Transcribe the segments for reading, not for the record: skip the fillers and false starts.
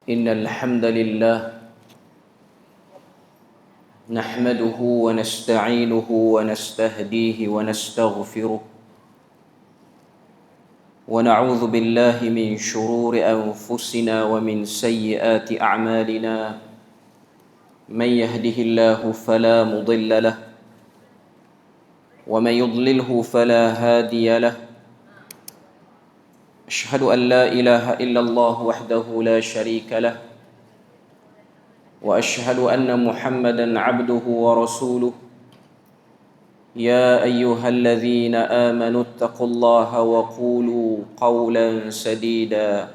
إن الحمد لله نحمده ونستعينه ونستهديه ونستغفره ونعوذ بالله من شرور أنفسنا ومن سيئات أعمالنا من يهده الله فلا مضل له ومن يضلله فلا هادي له أشهد أن لا إله إلا الله وحده لا شريك له وأشهد أن محمدًا عبده ورسوله يا أيها الذين آمنوا اتقوا الله وقولوا قولا سديدا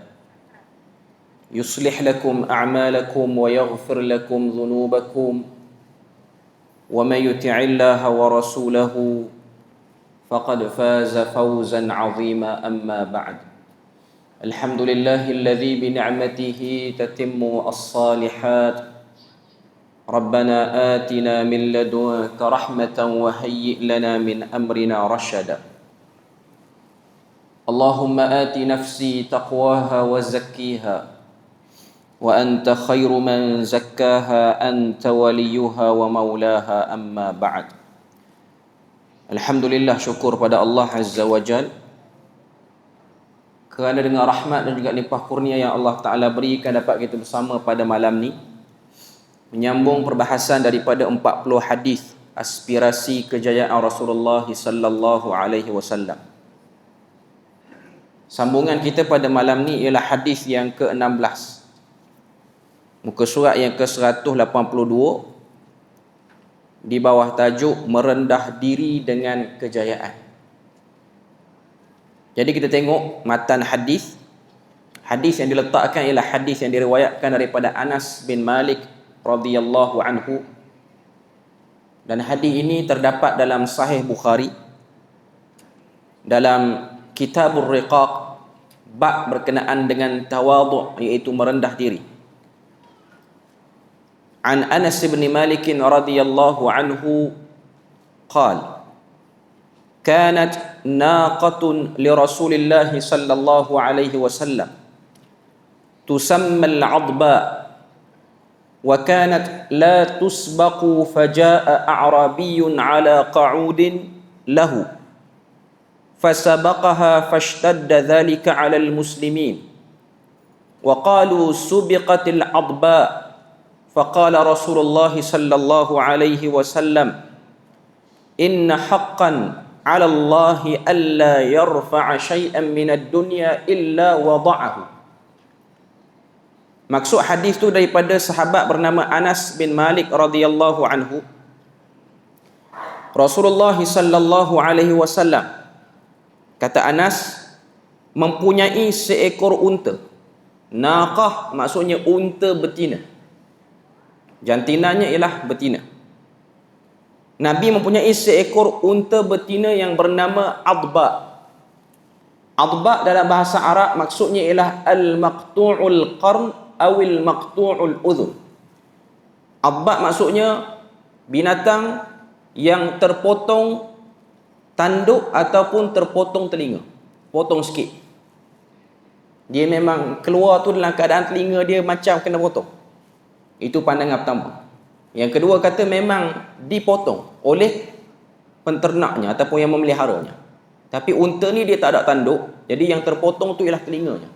يصلح لكم أعمالكم ويغفر لكم ذنوبكم ومن يطع الله ورسوله فقد فاز فوزا عظيما أما بعد الحمد لله الذي بنعمته تتم الصالحات ربنا آتنا من لدنك رحمة وهيئ لنا من أمرنا رشدا اللهم آت نفسي تقواها وزكيها وأنت خير من زكاها أنت وليها ومولاها أما بعد. Alhamdulillah, syukur pada Allah Azza wa Jal kerana dengan rahmat dan juga limpah kurnia yang Allah Ta'ala berikan dapat kita bersama pada malam ni menyambung perbahasan daripada 40 hadis aspirasi kejayaan Rasulullah sallallahu alaihi wasallam. Sambungan kita pada malam ni ialah hadis yang ke-16, muka surat yang ke-182, di bawah tajuk merendah diri dengan kejayaan. Jadi kita tengok matan hadis. Hadis yang diletakkan ialah hadis yang diriwayatkan daripada Anas bin Malik radhiyallahu anhu, dan hadis ini terdapat dalam Sahih Bukhari dalam Kitabur Riqaq, bab berkenaan dengan tawadhu', iaitu merendah diri. An Anas bin Malik radhiyallahu anhu qala kanat naqatun li Rasulillah sallallahu alaihi wasallam tusamma al-'adba wa kanat la tusbaqu faja'a a'rabiyyun 'ala qa'udin lahu fasabaqaha fashtadda dhalika 'ala al-muslimin wa qalu subiqatil 'adba faqala Rasulullah sallallahu alaihi wasallam inna haqqan 'ala Allah alla yarfa'a shay'an min ad-dunya illa wada'ahu. Maksud hadis tu daripada sahabat bernama Anas bin Malik radhiyallahu anhu. Rasulullah sallallahu alaihi wasallam, kata Anas, mempunyai seekor unta. Naqah maksudnya unta betina. Jantinanya ialah betina. Nabi mempunyai seekor unta betina yang bernama Adba. Adba dalam bahasa Arab maksudnya ialah al-maqtu'ul qarn awil maqtu'ul udhun. Adba maksudnya binatang yang terpotong tanduk ataupun terpotong telinga. Potong sikit. Dia memang keluar tu dalam keadaan telinga dia macam kena potong. Itu pandangan pertama. Yang kedua kata memang dipotong oleh penternaknya ataupun yang memeliharanya. Tapi unta ni dia tak ada tanduk, jadi yang terpotong tu ialah telinganya.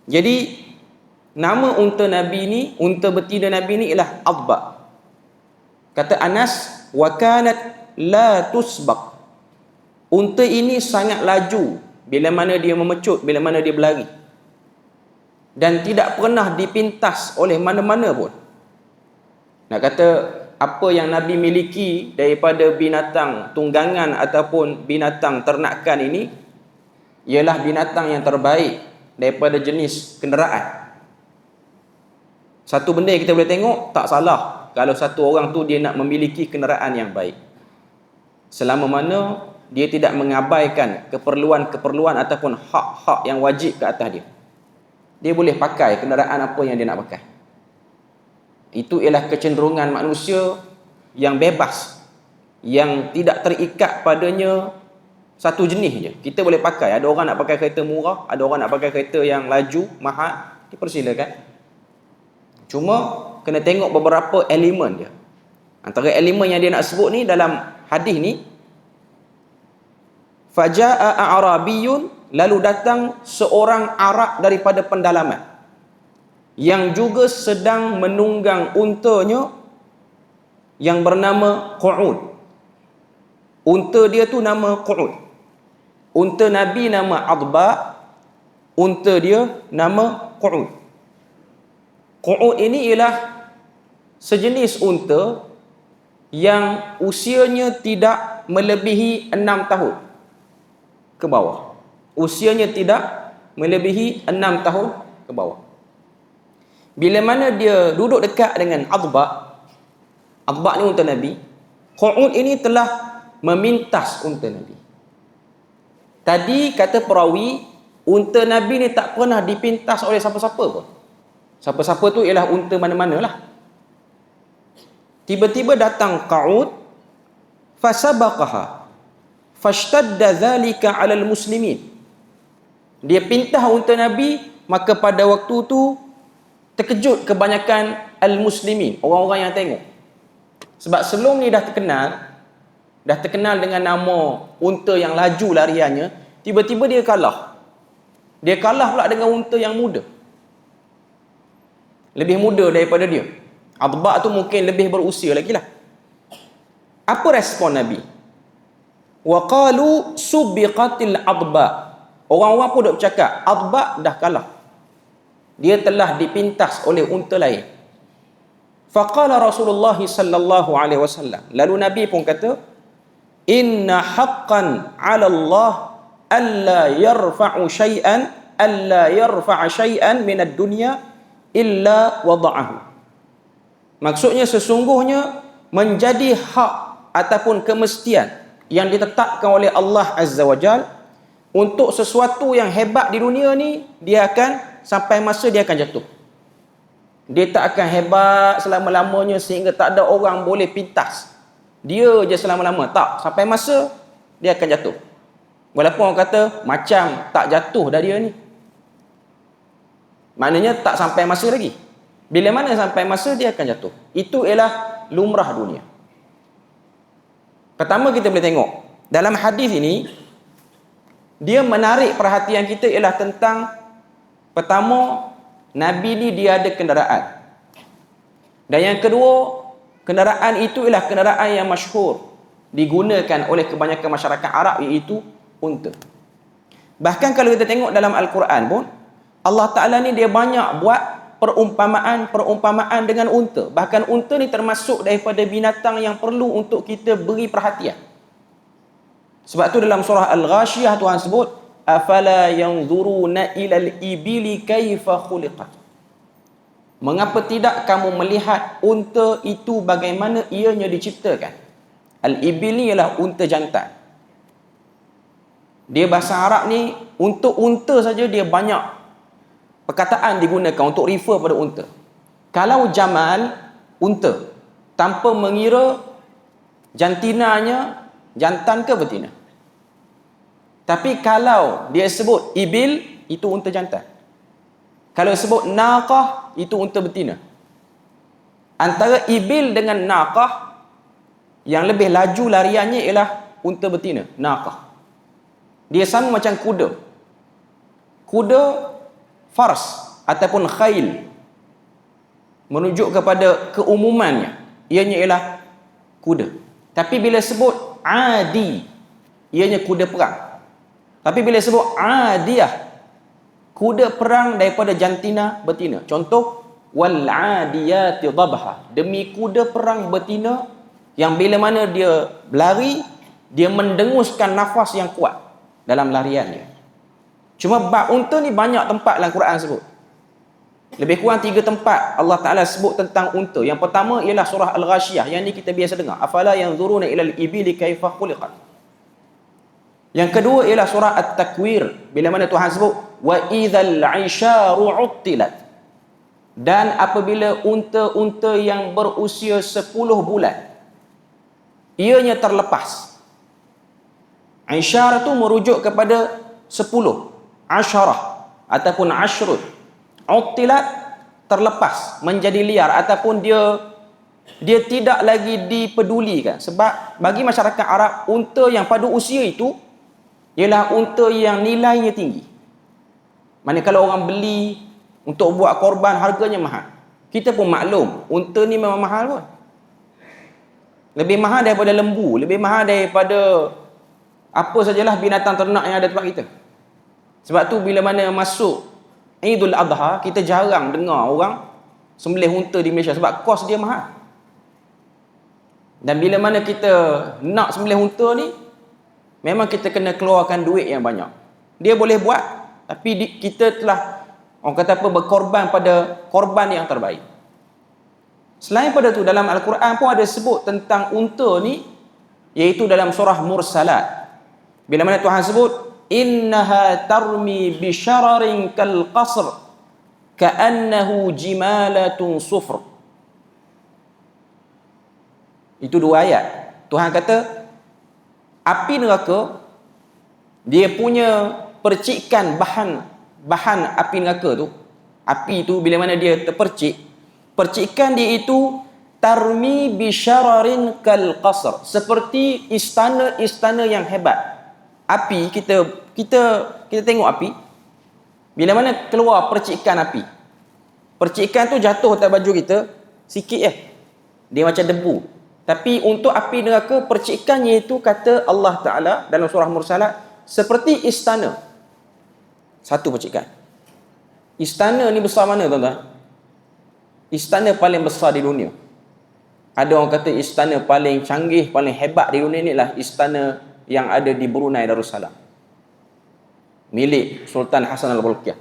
Jadi nama unta Nabi ni, unta betina Nabi ni ialah Adba. Kata Anas, wa kanat la tusbaq. Unta ini sangat laju bila mana dia memecut, bila mana dia berlari, dan tidak pernah dipintas oleh mana-mana pun. Nak kata apa yang Nabi miliki daripada binatang tunggangan ataupun binatang ternakan ini ialah binatang yang terbaik daripada jenis kenderaan. Satu benda yang kita boleh tengok, tak salah kalau satu orang tu dia nak memiliki kenderaan yang baik, selama mana dia tidak mengabaikan keperluan-keperluan ataupun hak-hak yang wajib ke atas dia. Dia boleh pakai kenderaan apa yang dia nak pakai. Itu ialah kecenderungan manusia yang bebas, yang tidak terikat padanya satu jenis je. Kita boleh pakai. Ada orang nak pakai kereta murah, ada orang nak pakai kereta yang laju, mahal, dipersilakan. Cuma kena tengok beberapa elemen dia. Antara elemen yang dia nak sebut ni dalam hadis ni, faja'a a'rabiyun, lalu datang seorang Arab daripada pendalaman yang juga sedang menunggang untanya yang bernama Qu'ud. Unta dia tu nama Qu'ud. Unta Nabi nama Adba, unta dia nama Qu'ud. Qu'ud ini ialah sejenis unta yang usianya tidak melebihi 6 tahun ke bawah. Usianya tidak melebihi 6 tahun ke bawah. Bila mana dia duduk dekat dengan Adba, Adba ni unta Nabi, Qu'ud ini telah memintas unta Nabi. Tadi kata perawi, unta Nabi ni tak pernah dipintas oleh siapa-siapa pun. Siapa-siapa tu ialah unta mana-mana lah. Tiba-tiba datang Qu'ud, fasabaqaha, fashtadda dhalika 'alal muslimin. Dia pintah unta Nabi, maka pada waktu tu terkejut kebanyakan al-muslimin, orang-orang yang tengok. Sebab sebelum ni dah terkenal dengan nama unta yang laju lariannya, tiba-tiba dia kalah. Dia kalah pula dengan unta yang muda. Lebih muda daripada dia. Adba tu mungkin lebih berusia lagi lah. Apa respon Nabi? Wa qalu subiqatil Adba. Orang-orang pun duk bercakap, Adba dah kalah. Dia telah dipintas oleh unta lain. Faqala Rasulullah sallallahu alaihi wasallam. Lalu Nabi pun kata, inna haqqan 'ala Allah alla yarfa'u shay'an min ad-dunya illa wada'ahu. Maksudnya sesungguhnya menjadi hak ataupun kemestian yang ditetapkan oleh Allah Azza wa Jal untuk sesuatu yang hebat di dunia ni, dia akan sampai masa dia akan jatuh. Dia tak akan hebat selama-lamanya sehingga tak ada orang boleh pintas dia je selama-lama. Tak, sampai masa dia akan jatuh. Walaupun orang kata macam tak jatuh dah dia ni, maknanya tak sampai masa lagi. Bila mana sampai masa dia akan jatuh. Itu ialah lumrah dunia. Pertama kita boleh tengok dalam hadis ini, dia menarik perhatian kita ialah tentang, pertama, Nabi ni dia ada kenderaan. Dan yang kedua, kenderaan itu ialah kenderaan yang masyhur, digunakan oleh kebanyakan masyarakat Arab, iaitu unta. Bahkan kalau kita tengok dalam Al-Quran pun, Allah Ta'ala ni dia banyak buat perumpamaan dengan unta. Bahkan unta ni termasuk daripada binatang yang perlu untuk kita beri perhatian. Sebab tu dalam surah Al-Ghashiyah Tuhan sebut, afala yanzuruna ilal ibili kaifa khuliqat. Mengapa tidak kamu melihat unta itu bagaimana ianya diciptakan? Al-ibil ni ialah unta jantan. Dia bahasa Arab ni, untuk unta saja dia banyak perkataan digunakan untuk refer pada unta. Kalau jamal, unta, tanpa mengira jantinanya jantan ke betina. Tapi kalau dia sebut ibil, itu unta jantan. Kalau sebut naqah, itu unta betina. Antara ibil dengan naqah, yang lebih laju lariannya ialah unta betina, naqah. Dia sama macam kuda. Kuda fars ataupun khail, menunjuk kepada keumumannya, ianya ialah kuda. Tapi bila sebut adi, ianya kuda perang. Tapi bila sebut adiyah, kuda perang daripada jantina betina. Contoh, wal adiyati dhabha, demi kuda perang betina yang bila mana dia berlari, dia mendenguskan nafas yang kuat dalam lariannya. Cuma bab unta ni banyak tempat dalam Quran sebut. Lebih kurang 3 tempat Allah Ta'ala sebut tentang unta. Yang pertama ialah surah Al-Ghashiyah, yang ni kita biasa dengar, afala yanzuruna ilal ibili kaifa khuliqat. Yang kedua ialah surah At-Takwir, bila mana Tuhan sebut wa idzal 'isharu 'uttilat. Dan apabila unta-unta yang berusia 10 bulan ianya terlepas. Isyar tu merujuk kepada 10, asyarah ataupun ashrut. Utilat terlepas, menjadi liar ataupun dia tidak lagi dipedulikan. Sebab bagi masyarakat Arab, unta yang pada usia itu ialah unta yang nilainya tinggi. Mana kalau orang beli untuk buat korban, harganya mahal. Kita pun maklum, unta ni memang mahal pun. Lebih mahal daripada lembu, lebih mahal daripada apa sajalah binatang ternak yang ada tempat kita. Sebab tu bila mana masuk Idul Adha, kita jarang dengar orang sembelih unta di Malaysia sebab kos dia mahal. Dan bila mana kita nak sembelih unta ni, memang kita kena keluarkan duit yang banyak. Dia boleh buat, tapi kita telah, orang kata apa, berkorban pada korban yang terbaik. Selain pada tu, dalam Al-Quran pun ada sebut tentang unta ni, iaitu dalam surah Mursalat. Bila mana Tuhan sebut, innaha tarmi bisyararin kal qasr ka'annahu jimalatun sufr. Itu 2 ayat. Tuhan kata api neraka, dia punya percikan bahan api neraka tu, api tu bila mana dia terpercik, percikan dia itu tarmi bisyararin kal qasr, seperti istana-istana yang hebat. Api, kita tengok api, bila mana keluar percikan api, percikan tu jatuh atas baju kita sikit dia macam debu. Tapi untuk api neraka, percikannya itu, kata Allah Ta'ala dalam surah Mursalat, seperti istana. Satu percikan. Istana ni besar mana tuan-tuan? Istana paling besar di dunia. Ada orang kata istana paling canggih, paling hebat di dunia ni lah istana yang ada di Brunei Darussalam, milik Sultan Hassan Al-Bolkiah.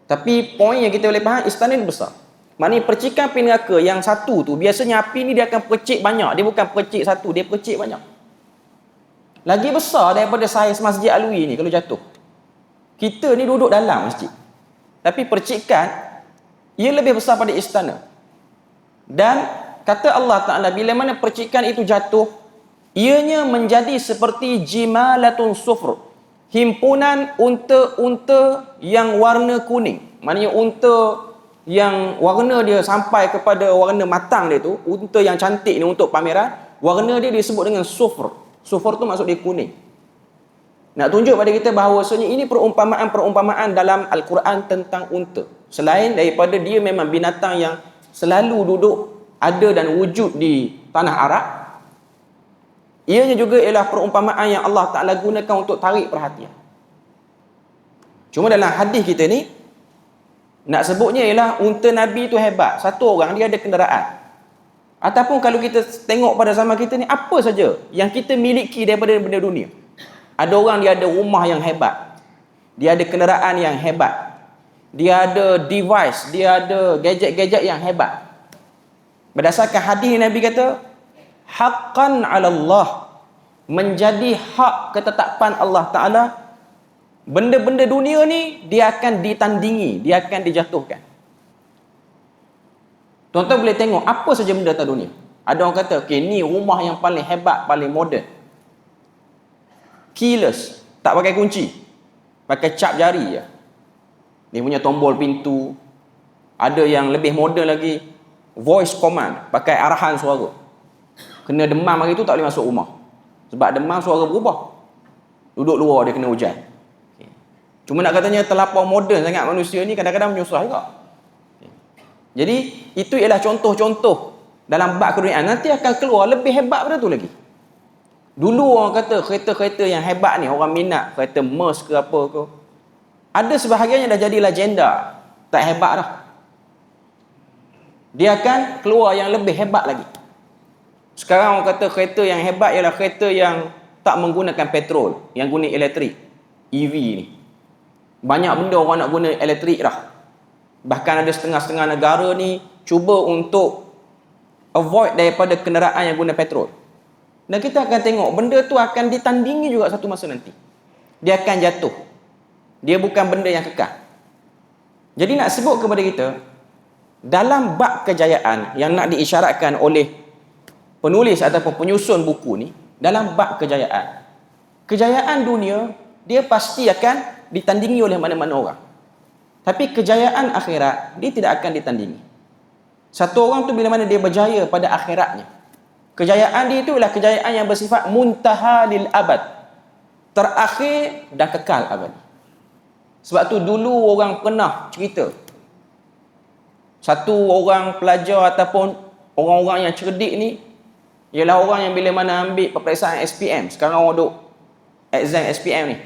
Tapi poin yang kita boleh faham, istana ni besar. Maknanya percikan api neraka yang satu tu, biasanya api ni dia akan percik banyak. Dia bukan percik satu, dia percik banyak. Lagi besar daripada saiz Masjid Alwi ni kalau jatuh. Kita ni duduk dalam masjid, tapi percikan ia lebih besar pada istana. Dan kata Allah Ta'ala, bila mana percikan itu jatuh, ianya menjadi seperti jimalatun sufr, himpunan unta-unta yang warna kuning. Maknanya unta yang warna dia sampai kepada warna matang dia tu, unta yang cantik ni untuk pameran, warna dia disebut dengan sufr. Sufr tu maksud dia kuning. Nak tunjuk pada kita bahawasanya ini perumpamaan-perumpamaan dalam Al-Quran tentang unta. Selain daripada dia memang binatang yang selalu duduk, ada dan wujud di tanah Arab, ianya juga ialah perumpamaan yang Allah Ta'ala gunakan untuk tarik perhatian. Cuma dalam hadis kita ni, nak sebutnya ialah unta Nabi tu hebat. Satu orang dia ada kenderaan. Ataupun kalau kita tengok pada zaman kita ni, apa saja yang kita miliki daripada benda dunia. Ada orang dia ada rumah yang hebat, dia ada kenderaan yang hebat, dia ada device, dia ada gadget-gadget yang hebat. Berdasarkan hadis Nabi kata, haqqan 'ala Allah, menjadi hak ketetapan Allah Ta'ala, benda-benda dunia ni dia akan ditandingi, dia akan dijatuhkan. Tuan-tuan boleh tengok apa saja benda atas dunia. Ada orang kata, okay, ni rumah yang paling hebat, paling moden, keyless, tak pakai kunci, pakai cap jari je. Dia punya tombol pintu. Ada yang lebih moden lagi, voice command, pakai arahan suara. Kena demam hari tu tak boleh masuk rumah, sebab demam suara berubah. Duduk luar dia kena hujan. Cuma nak katanya terlampau moden sangat manusia ni, kadang-kadang menyusah juga. Jadi itu ialah contoh-contoh dalam bab keduniaan. Nanti akan keluar lebih hebat pada tu lagi. Dulu orang kata kereta-kereta yang hebat ni orang minat, kereta Merc ke apa ke, ada sebahagiannya dah jadi legenda, tak hebat dah. Dia akan keluar yang lebih hebat lagi. Sekarang orang kata kereta yang hebat ialah kereta yang tak menggunakan petrol, yang guna elektrik, EV ni. Banyak benda orang nak guna elektrik dah. Bahkan ada setengah-setengah negara ni cuba untuk avoid daripada kenderaan yang guna petrol. Dan kita akan tengok benda tu akan ditandingi juga satu masa nanti. Dia akan jatuh. Dia bukan benda yang kekal. Jadi nak sebut kepada kita, dalam bab kejayaan yang nak diisyaratkan oleh penulis ataupun penyusun buku ni, dalam bab kejayaan, kejayaan dunia dia pasti akan ditandingi oleh mana-mana orang. Tapi kejayaan akhirat dia tidak akan ditandingi. Satu orang tu bila mana dia berjaya pada akhiratnya, kejayaan dia itu adalah kejayaan yang bersifat muntaha lil abad, terakhir dan kekal abadi. Sebab tu dulu orang pernah cerita, satu orang pelajar ataupun orang-orang yang cerdik ni ialah orang yang bila mana ambil peperiksaan SPM. Sekarang orang duk exam SPM ni.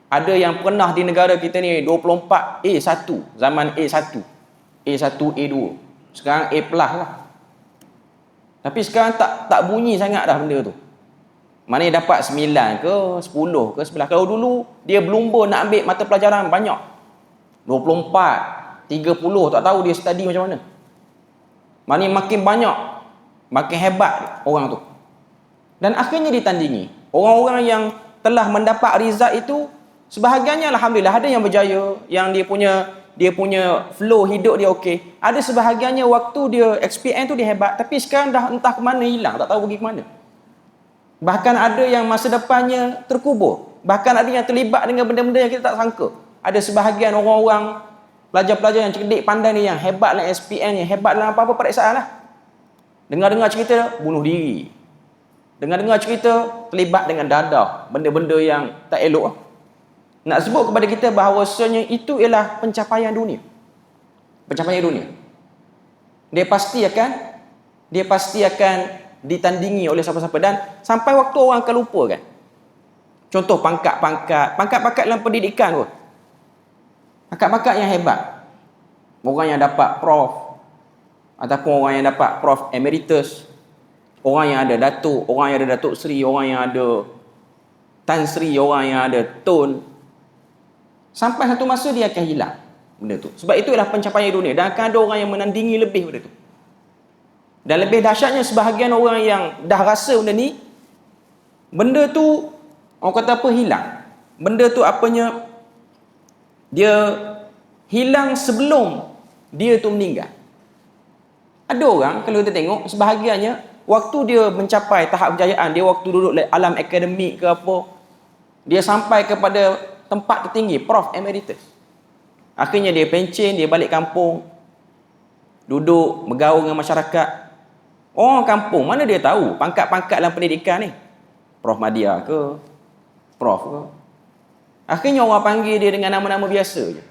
Ada yang pernah di negara kita ni 24 A1, zaman A1, A2. Sekarang A+ lah. Tapi sekarang tak bunyi sangat dah benda tu. Mana dapat 9 ke 10 ke 11. Kalau dulu dia berlumba nak ambil mata pelajaran banyak, 24, 30, tak tahu dia study macam mana. Mana makin banyak, makin hebat orang tu. Dan akhirnya ditandingi. Orang-orang yang telah mendapat result itu, sebahagiannya alhamdulillah ada yang berjaya, yang dia punya flow hidup dia okey. Ada sebahagiannya waktu dia XPN tu dia hebat, tapi sekarang dah entah ke mana hilang, tak tahu pergi ke mana. Bahkan ada yang masa depannya terkubur. Bahkan ada yang terlibat dengan benda-benda yang kita tak sangka. Ada sebahagian orang-orang pelajar-pelajar yang cerdik pandai ni, yang hebat dalam SPN, yang hebat dalam apa-apa periksaan lah. Dengar-dengar cerita bunuh diri. Dengar-dengar cerita terlibat dengan dadah, benda-benda yang tak elok lah. Nak sebut kepada kita bahawasanya itu ialah pencapaian dunia. Pencapaian dunia. Dia pasti akan ditandingi oleh siapa-siapa, dan sampai waktu orang akan lupa kan. Contoh pangkat-pangkat dalam pendidikan pun. Pangkat-pangkat yang hebat. Orang yang dapat prof, ataupun orang yang dapat prof emeritus, orang yang ada datuk, orang yang ada datuk seri, orang yang ada tan sri, orang yang ada tun. Sampai satu masa dia akan hilang benda tu. Sebab itu adalah pencapaian dunia, dan akan ada orang yang menandingi lebih benda tu. Dan lebih dahsyatnya, sebahagian orang yang dah rasa benda ni, benda tu orang kata apa, hilang. Benda tu apanya, dia hilang sebelum dia tu meninggal. Ada orang kalau kita tengok, sebahagiannya waktu dia mencapai tahap kejayaan, dia waktu duduk alam akademik ke apa, dia sampai kepada tempat tertinggi, prof emeritus. Akhirnya dia pencen, dia balik kampung, duduk bergaul dengan masyarakat. Orang kampung mana dia tahu pangkat-pangkat dalam pendidikan ni, Prof Madya ke, Prof ke. Akhirnya orang panggil dia dengan nama-nama biasa je.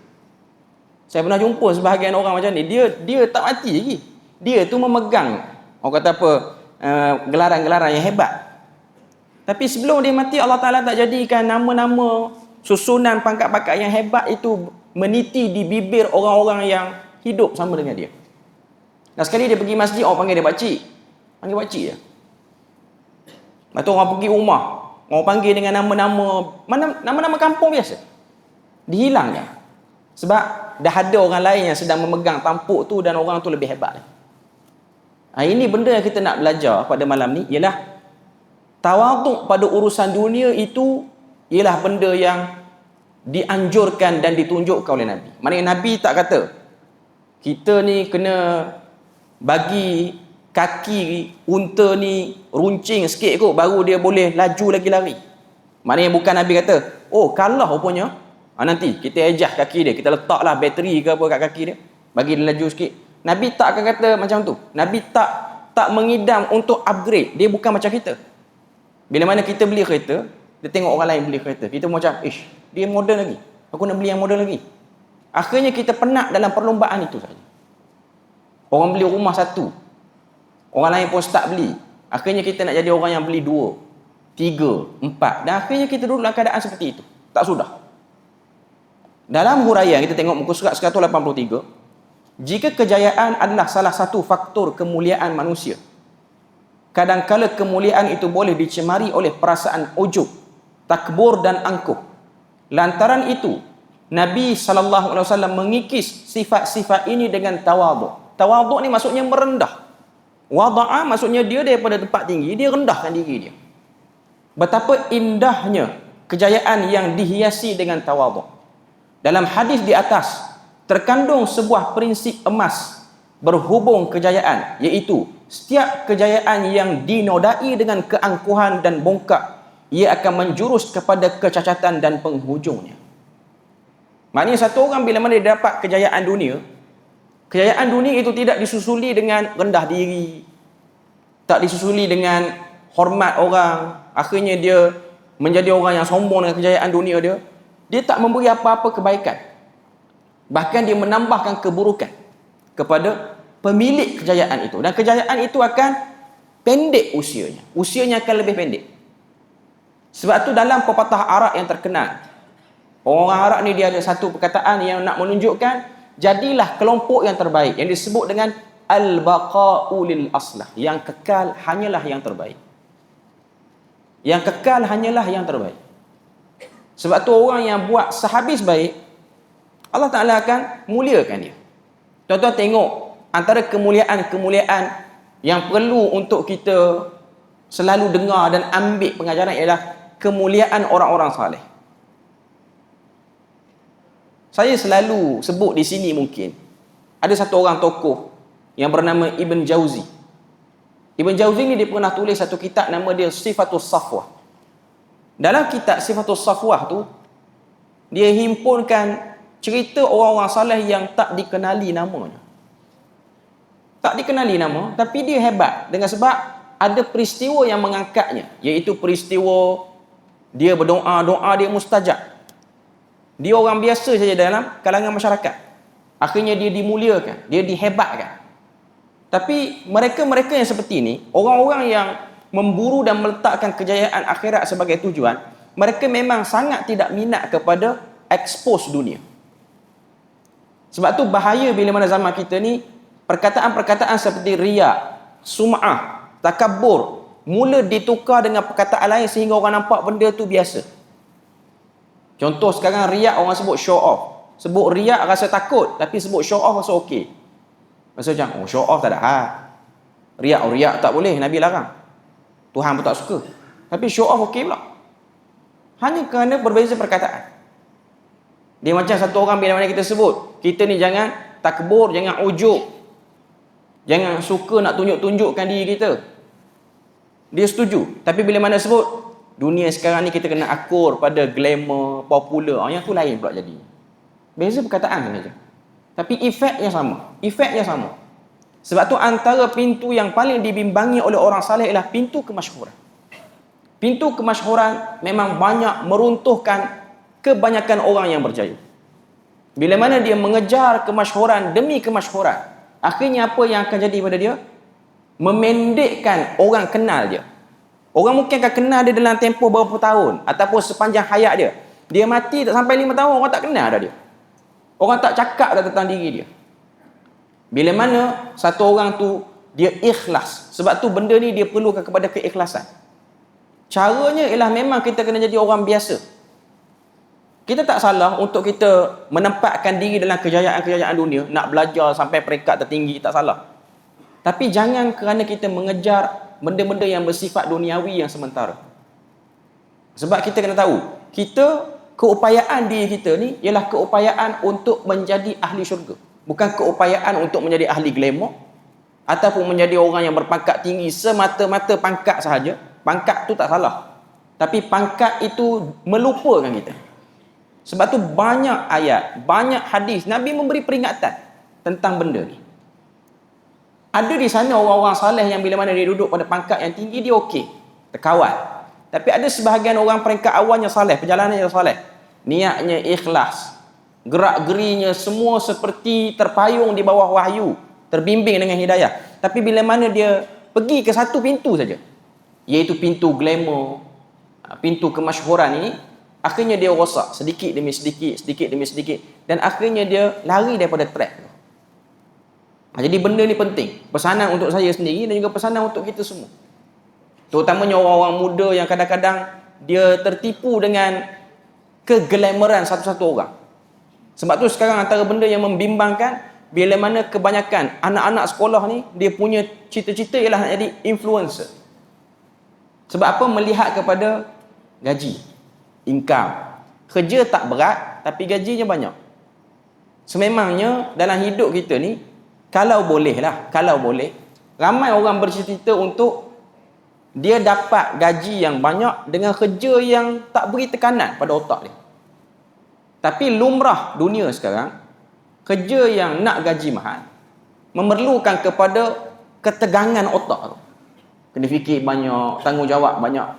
Saya pernah jumpa sebahagian orang macam ni, dia tak mati lagi. Dia tu memegang, orang kata apa, gelaran-gelaran yang hebat. Tapi sebelum dia mati, Allah Ta'ala tak jadikan nama-nama susunan pangkat-pangkat yang hebat itu meniti di bibir orang-orang yang hidup sama dengan dia. Dan sekali dia pergi masjid, orang panggil dia pakcik. Panggil pakcik je. Lepas tu orang pergi rumah, orang panggil dengan nama-nama kampung biasa. Dihilangkan. Sebab dah ada orang lain yang sedang memegang tampuk tu, dan orang tu lebih hebat. Ini benda yang kita nak belajar pada malam ni, ialah tawaduk pada urusan dunia itu ialah benda yang dianjurkan dan ditunjukkan oleh Nabi. Maknanya Nabi tak kata kita ni kena bagi kaki unta ni runcing sikit kot baru dia boleh laju lagi lari. Maknanya bukan Nabi kata, oh kalah rupanya, nanti kita ejah kaki dia, kita letaklah bateri ke apa kat kaki dia, bagi dia laju sikit. Nabi tak akan kata macam tu. Nabi tak mengidam untuk upgrade. Dia bukan macam kita. Bila mana kita beli kereta, dia tengok orang lain beli kereta, kita macam, dia moden lagi, aku nak beli yang moden lagi. Akhirnya kita penat dalam perlombaan itu saja. Orang beli rumah satu, orang lain pun start beli. Akhirnya kita nak jadi orang yang beli 2, 3, 4, dan akhirnya kita duduk dalam keadaan seperti itu. Tak sudah. Dalam huraian kita tengok muka surat 183, jika kejayaan adalah salah satu faktor kemuliaan manusia, kadangkala kemuliaan itu boleh dicemari oleh perasaan ujub, takbur dan angkuh. Lantaran itu Nabi SAW mengikis sifat-sifat ini dengan tawaduk. Tawaduk ni maksudnya merendah. Wada'a maksudnya dia daripada tempat tinggi, dia rendahkan diri dia. Betapa indahnya kejayaan yang dihiasi dengan tawaduk. Dalam hadis di atas terkandung sebuah prinsip emas berhubung kejayaan, iaitu setiap kejayaan yang dinodai dengan keangkuhan dan bongkak, ia akan menjurus kepada kecacatan dan penghujungnya. Maknanya satu orang bila mana dia dapat kejayaan dunia itu tidak disusuli dengan rendah diri, tak disusuli dengan hormat orang, akhirnya dia menjadi orang yang sombong dengan kejayaan dunia dia. Dia tak memberi apa-apa kebaikan, bahkan dia menambahkan keburukan kepada pemilik kejayaan itu, dan kejayaan itu akan pendek usianya akan lebih pendek. Sebab tu dalam pepatah Arab yang terkenal, orang Arab ni dia ada satu perkataan yang nak menunjukkan jadilah kelompok yang terbaik, yang disebut dengan al-baqa'u lil aslah, yang kekal hanyalah yang terbaik. Yang kekal hanyalah yang terbaik. Sebab tu orang yang buat sehabis baik, Allah Ta'ala akan muliakan dia. Tuan-tuan tengok, antara kemuliaan-kemuliaan yang perlu untuk kita selalu dengar dan ambil pengajaran ialah kemuliaan orang-orang saleh. Saya selalu sebut di sini, mungkin ada satu orang tokoh yang bernama Ibn Jauzi. Ibn Jauzi ni dia pernah tulis satu kitab nama dia Sifatus Safwah. Dalam kitab Sifatus Safwah tu, dia himpunkan cerita orang-orang saleh yang tak dikenali namanya. Tak dikenali nama, tapi dia hebat dengan sebab ada peristiwa yang mengangkatnya, iaitu peristiwa dia berdoa dia mustajab. Dia orang biasa saja dalam kalangan masyarakat, akhirnya dia dimuliakan, dia dihebatkan. Tapi mereka-mereka yang seperti ini, orang-orang yang memburu dan meletakkan kejayaan akhirat sebagai tujuan, mereka memang sangat tidak minat kepada expose dunia. Sebab tu bahaya bila mana zaman kita ni, perkataan-perkataan seperti riya, sum'ah, takabbur mula ditukar dengan perkataan lain sehingga orang nampak benda tu biasa. Contoh sekarang riya, orang sebut show off. Sebut riya rasa takut, tapi sebut show off rasa okey. Rasa macam, show off tak ada hal. Riya tak boleh, Nabi larang. Tuhan pun tak suka. Tapi show off okey pula. Hanya kerana berbeza perkataan. Dia macam satu orang bila mana kita sebut, kita ni jangan takbur, jangan ujub, jangan suka nak tunjuk-tunjukkan diri kita. Dia setuju. Tapi bila mana sebut, dunia sekarang ni kita kena akur pada glamour, popular, yang tu lain pula jadi. Beza perkataan saja. Tapi efeknya sama. Sebab tu antara pintu yang paling dibimbangi oleh orang saleh ialah pintu kemasyhuran. Pintu kemasyhuran memang banyak meruntuhkan kebanyakan orang yang berjaya. Bila mana dia mengejar kemasyhuran demi kemasyhuran, akhirnya apa yang akan jadi pada dia? Memendekkan orang kenal dia. Orang mungkin akan kenal dia dalam tempoh beberapa tahun ataupun sepanjang hayat dia. Dia mati tak sampai 5 tahun, orang tak kenal dah dia. Orang tak cakap dah tentang diri dia. Bila mana satu orang tu dia ikhlas. Sebab tu benda ni dia perlukan kepada keikhlasan. Caranya ialah memang kita kena jadi orang biasa. Kita tak salah untuk kita menempatkan diri dalam kejayaan-kejayaan dunia, nak belajar sampai peringkat tertinggi, tak salah. Tapi jangan kerana kita mengejar benda-benda yang bersifat duniawi yang sementara. Sebab kita kena tahu, keupayaan diri kita ni ialah keupayaan untuk menjadi ahli syurga. Bukan keupayaan untuk menjadi ahli glamour ataupun menjadi orang yang berpangkat tinggi semata-mata pangkat sahaja. Pangkat tu tak salah. Tapi pangkat itu melupakan kita. Sebab tu banyak ayat, banyak hadis Nabi memberi peringatan tentang benda ni. Ada di sana orang-orang saleh yang bila mana dia duduk pada pangkat yang tinggi, dia okey, terkawal. Tapi ada sebahagian orang peringkat awalnya saleh, perjalanannya saleh, niatnya ikhlas, gerak-gerinya semua seperti terpayung di bawah wahyu, terbimbing dengan hidayah. Tapi bila mana dia pergi ke satu pintu saja, iaitu pintu glamour, pintu kemasyhuran ini, akhirnya dia rosak sedikit demi sedikit, dan akhirnya dia lari daripada track. Jadi benda ni penting, pesanan untuk saya sendiri dan juga pesanan untuk kita semua. Terutamanya orang-orang muda yang kadang-kadang dia tertipu dengan keglamoran satu-satu orang. Sebab tu sekarang antara benda yang membimbangkan, bila mana kebanyakan anak-anak sekolah ni dia punya cita-cita ialah nak jadi influencer. Sebab apa? Melihat kepada gaji, income. Kerja tak berat tapi gajinya banyak. Sememangnya dalam hidup kita ni, kalau boleh, ramai orang bercita-cita untuk dia dapat gaji yang banyak dengan kerja yang tak beri tekanan pada otak dia. Tapi lumrah dunia sekarang, kerja yang nak gaji mahal memerlukan kepada ketegangan otak tu. Kena fikir banyak, tanggungjawab banyak,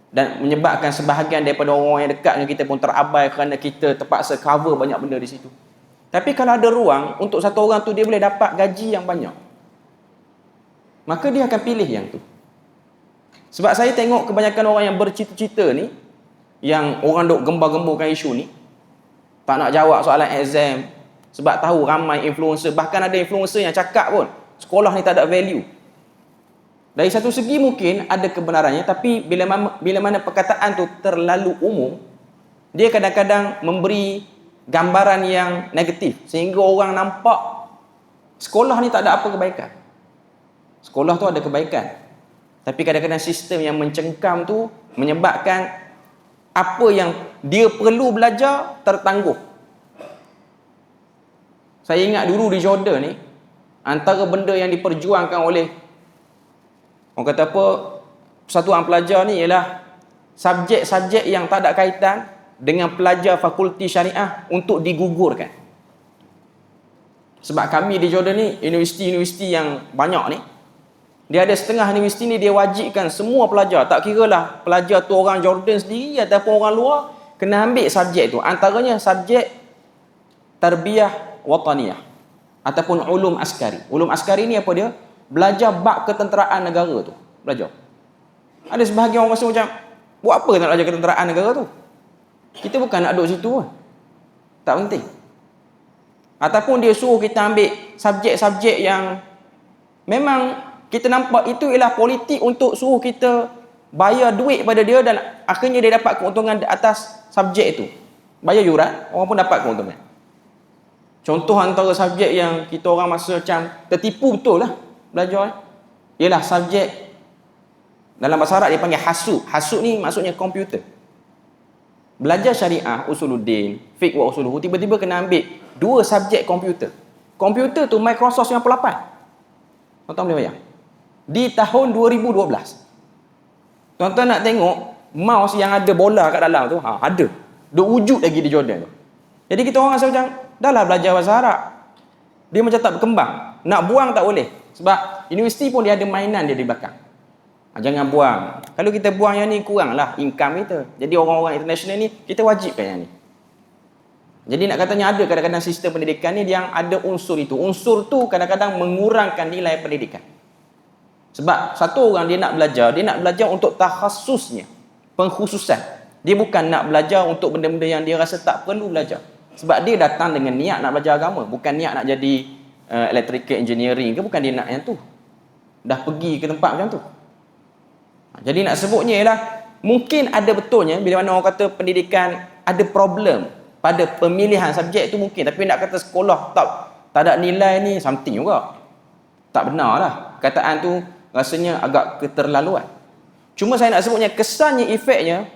dan menyebabkan sebahagian daripada orang yang dekat dengan kita pun terabai kerana kita terpaksa cover banyak benda di situ. Tapi kalau ada ruang untuk satu orang tu dia boleh dapat gaji yang banyak, maka dia akan pilih yang tu. Sebab saya tengok kebanyakan orang yang bercita-cita ni, yang orang duk gembar-gemburkan isu ni, tak nak jawab soalan exam sebab tahu ramai influencer, bahkan ada influencer yang cakap pun sekolah ni tak ada value. Dari satu segi mungkin ada kebenarannya, tapi bila mana perkataan tu terlalu umum, dia kadang-kadang memberi gambaran yang negatif sehingga orang nampak sekolah ni tak ada apa kebaikan. Sekolah tu ada kebaikan, tapi kadang-kadang sistem yang mencengkam tu menyebabkan apa yang dia perlu belajar tertangguh. Saya ingat dulu di Jordan ni, antara benda yang diperjuangkan oleh orang kata apa, persatuan pelajar ni ialah subjek-subjek yang tak ada kaitan dengan pelajar fakulti syariah untuk digugurkan. Sebab kami di Jordan ni, universiti-universiti yang banyak ni, dia ada setengah universiti ni dia wajibkan semua pelajar, tak kira lah pelajar tu orang Jordan sendiri ataupun orang luar, kena ambil subjek tu. Antaranya subjek tarbiyah wataniyah ataupun ulum askari. Ulum askari ni apa dia? Belajar bab ketenteraan negara tu. Belajar. Ada sebahagian orang rasa macam, buat apa nak belajar ketenteraan negara tu? Kita bukan nak duduk situ pun. Tak penting. Ataupun dia suruh kita ambil subjek-subjek yang memang kita nampak itu ialah politik untuk suruh kita bayar duit pada dia dan akhirnya dia dapat keuntungan atas subjek itu. Bayar yuran, orang pun dapat keuntungan. Contoh antara subjek yang kita orang masa macam tertipu betul lah belajar, ialah subjek dalam bahasa Arab dia panggil hasud. Hasud ni maksudnya komputer. Belajar syariah, usuluddin, fiqh wa usuluhu, tiba-tiba kena ambil 2 subjek komputer. Komputer tu Microsoft 98. Tuan-tuan boleh bayang? Di tahun 2012. Tuan-tuan nak tengok mouse yang ada bola kat dalam tu, ada. Dia wujud lagi di Jordan tu. Jadi kita orang rasa macam, dah lah belajar bahasa Arab, dia macam tak berkembang. Nak buang tak boleh. Sebab universiti pun dia ada mainan dia di belakang. Jangan buang. Kalau kita buang yang ni, kurang lah income kita. Jadi orang-orang international ni, kita wajibkan yang ni. Jadi nak katanya ada kadang-kadang sistem pendidikan ni yang ada unsur itu. Unsur tu kadang-kadang mengurangkan nilai pendidikan. Sebab satu orang dia nak belajar untuk takhasusnya, pengkhususan. Dia bukan nak belajar untuk benda-benda yang dia rasa tak perlu belajar. Sebab dia datang dengan niat nak belajar agama, bukan niat nak jadi electrical engineering ke, bukan dia nak yang tu. Dah pergi ke tempat macam tu. Jadi nak sebutnya ialah mungkin ada betulnya bila mana orang kata pendidikan ada problem pada pemilihan subjek itu mungkin, tapi nak kata sekolah tak ada nilai ni something juga. Tak benar lah. Kataan tu rasanya agak keterlaluan. Cuma saya nak sebutnya kesannya, efeknya,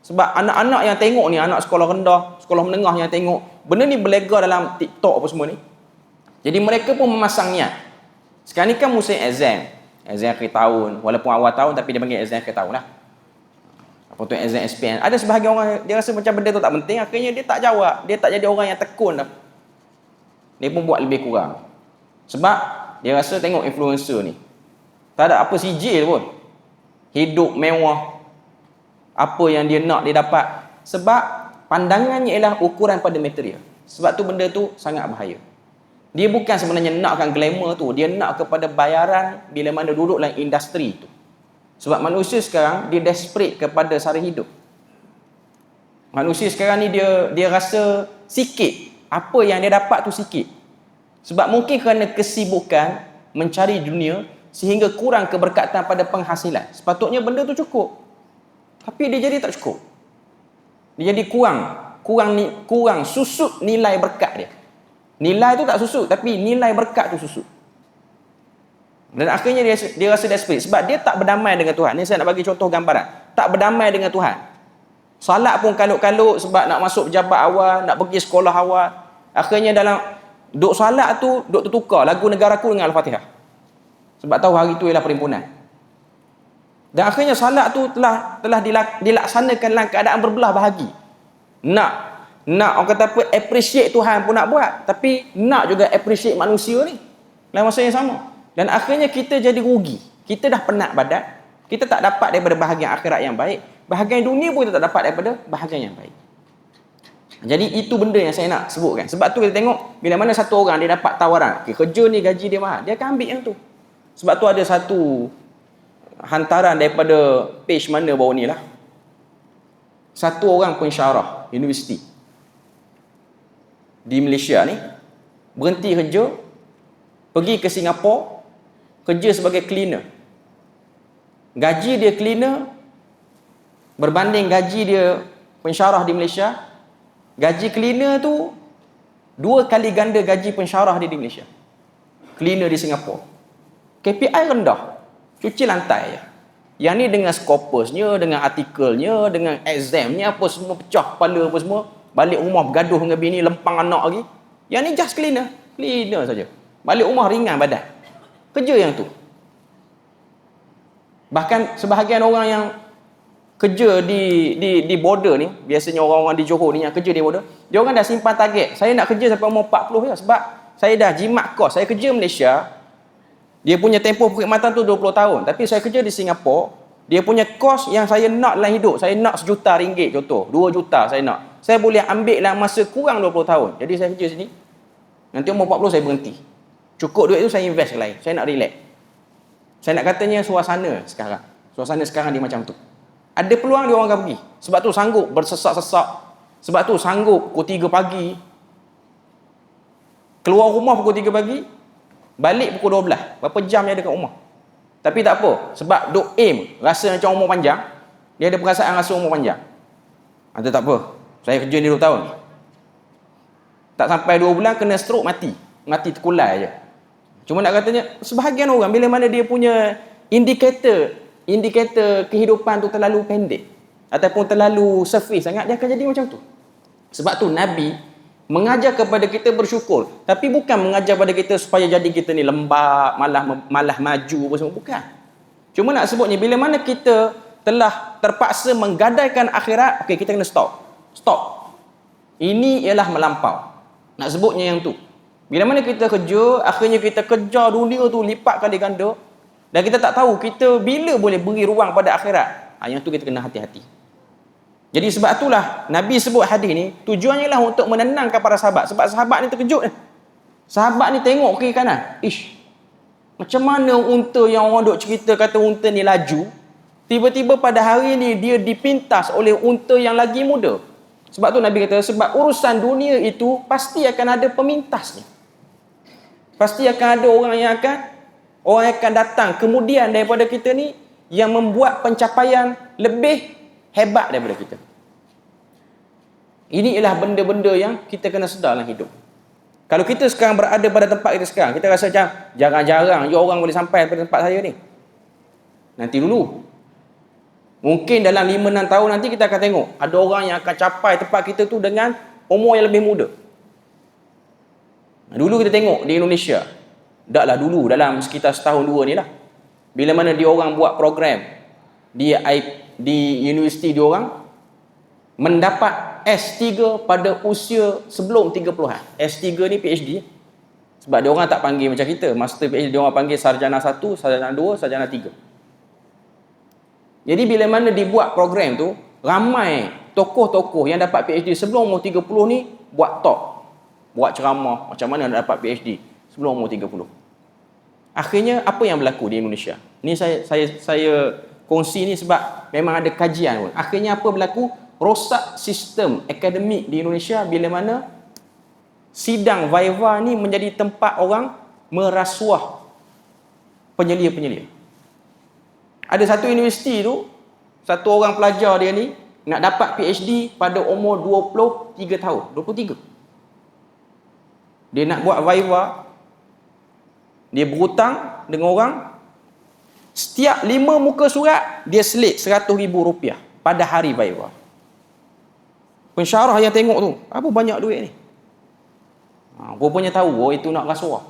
sebab anak-anak yang tengok ni, anak sekolah rendah, sekolah menengah yang tengok benda ni berlega dalam TikTok apa semua ni. Jadi mereka pun memasang niat. Sekarang ni kan musim exam akhir tahun, walaupun awal tahun tapi dia panggil exam akhir tahun lah. Apa tu exam SPM. Ada sebahagian orang dia rasa macam benda tu tak penting, akhirnya dia tak jawab, dia tak jadi orang yang tekun dah. Dia pun buat lebih kurang. Sebab dia rasa tengok influencer ni, tak ada apa sijil pun, hidup mewah, apa yang dia nak dia dapat. Sebab pandangannya ialah ukuran pada material. Sebab tu benda tu sangat bahaya. Dia bukan sebenarnya nakkan glamour tu, dia nak kepada bayaran bila mana duduk dalam industri tu. Sebab manusia sekarang dia desperate kepada sara hidup. Manusia sekarang ni dia rasa sikit, apa yang dia dapat tu sikit. Sebab mungkin kerana kesibukan mencari dunia sehingga kurang keberkatan pada penghasilan. Sepatutnya benda tu cukup, tapi dia jadi tak cukup. Dia jadi kurang susut nilai berkat dia. Nilai tu tak susut, tapi nilai berkat tu susut. Dan akhirnya dia rasa desperate sebab dia tak berdamai dengan Tuhan. Ni saya nak bagi contoh gambaran. Tak berdamai dengan Tuhan. Salat pun kalut-kalut sebab nak masuk pejabat awal, nak pergi sekolah awal. Akhirnya dalam duk salat tu, duk tertukar lagu negaraku dengan Al-Fatihah. Sebab tahu hari tu ialah perhimpunan. Dan akhirnya salat tu telah dilaksanakan dalam keadaan berbelah bahagi. Nak orang kata apa, appreciate Tuhan pun nak buat, tapi nak juga appreciate manusia ni dalam masa yang sama. Dan akhirnya kita jadi rugi. Kita dah penat badan, kita tak dapat daripada bahagian akhirat yang baik, bahagian dunia pun kita tak dapat daripada bahagian yang baik. Jadi itu benda yang saya nak sebutkan. Sebab tu kita tengok bila mana satu orang dia dapat tawaran, okay, kerja ni gaji dia mahal, dia akan ambil yang tu. Sebab tu ada satu hantaran daripada page mana bawah ni lah. Satu orang pensyarah universiti di Malaysia ni berhenti kerja, pergi ke Singapura, kerja sebagai cleaner. Gaji dia cleaner berbanding gaji dia pensyarah di Malaysia. Gaji cleaner tu 2 kali ganda gaji pensyarah dia di Malaysia. Cleaner di Singapura. KPI rendah, cuci lantai je. Yang ni dengan scopusnya, dengan artikelnya, dengan examnya, apa semua pecah kepala apa semua. Balik rumah bergaduh dengan bini, lempang anak lagi. Yang ni just cleaner saja. Balik rumah ringan badan. Kerja yang tu. Bahkan sebahagian orang yang kerja di border ni, biasanya orang-orang di Johor ni yang kerja di border, dia orang dah simpan target. Saya nak kerja sampai umur 40 je, sebab saya dah jimat kos. Saya kerja Malaysia, dia punya tempoh perkhidmatan tu 20 tahun. Tapi saya kerja di Singapura, dia punya kos yang saya nak dalam hidup, saya nak RM1 juta contoh, 2 juta saya nak. Saya boleh ambil dalam masa kurang 20 tahun. Jadi saya kerja sini, nanti umur 40 saya berhenti. Cukup duit tu saya invest lain. Saya nak relax. Saya nak katanya suasana sekarang dia macam tu. Ada peluang dia orang akan pergi. Sebab tu sanggup bersesak-sesak. Sebab tu sanggup pukul 3 pagi. Keluar rumah pukul 3 pagi, balik pukul 12. Berapa jam dia ada kat rumah. Tapi tak apa. Sebab duk aim, rasa macam umur panjang. Dia ada perasaan rasa umur panjang. Itu tak apa. Saya kerja ni 2 tahun. Tak sampai 2 bulan kena stroke, mati. Mati terkulai je. Cuma nak katanya, sebahagian orang bila mana dia punya indikator kehidupan tu terlalu pendek ataupun terlalu surface sangat, dia akan jadi macam tu. Sebab tu Nabi mengajar kepada kita bersyukur, tapi bukan mengajar kepada kita supaya jadi kita ni lembab, malah maju apa semua, bukan. Cuma nak sebutnya bila mana kita telah terpaksa menggadaikan akhirat, okey, kita kena stop. Ini ialah melampau. Nak sebutnya yang tu. Bila mana kita kerja, akhirnya kita kejar dunia tu lipat kali ganda, dan kita tak tahu kita bila boleh beri ruang pada akhirat. Yang tu kita kena hati-hati. Jadi sebab itulah Nabi sebut hadis ni, tujuannya lah untuk menenangkan para sahabat. Sebab sahabat ni terkejut. Sahabat ni tengok kiri kanan. Macam mana unta yang orang duk cerita kata unta ni laju, tiba-tiba pada hari ni dia dipintas oleh unta yang lagi muda. Sebab tu Nabi kata, sebab urusan dunia itu pasti akan ada pemintasnya. Pasti akan ada orang yang akan datang kemudian daripada kita ni yang membuat pencapaian lebih hebat daripada kita. Ini ialah benda-benda yang kita kena sedar dalam hidup. Kalau kita sekarang berada pada tempat kita sekarang, kita rasa macam jarang-jarang je orang boleh sampai pada tempat saya ni. Nanti dulu. Mungkin dalam 5-6 tahun nanti kita akan tengok ada orang yang akan capai tempat kita tu dengan umur yang lebih muda. Dulu kita tengok di Indonesia, taklah dulu, dalam sekitar setahun 2 ni lah, bila mana dia orang buat program di universiti dia orang mendapat S3 pada usia sebelum 30-an. S3 ni PhD. Sebab dia orang tak panggil macam kita, master PhD, dia orang panggil sarjana 1, sarjana 2, sarjana 3. Jadi bila mana dibuat program tu, ramai tokoh-tokoh yang dapat PhD sebelum umur 30 ni buat talk, buat ceramah macam mana nak dapat PhD sebelum umur 30. Akhirnya apa yang berlaku di Indonesia? Ni saya kongsi ni sebab memang ada kajian pun. Akhirnya apa berlaku? Rosak sistem akademik di Indonesia bila mana sidang viva ni menjadi tempat orang merasuah penyelia-penyelia. Ada satu universiti tu, satu orang pelajar dia ni nak dapat PhD pada umur 23 tahun, 23. Dia nak buat viva, dia berhutang dengan orang, setiap 5 muka surat dia selit RM100,000 pada hari viva. Pensyarah yang tengok tu, apa banyak duit ni? Rupanya tahu, itu nak rasuah.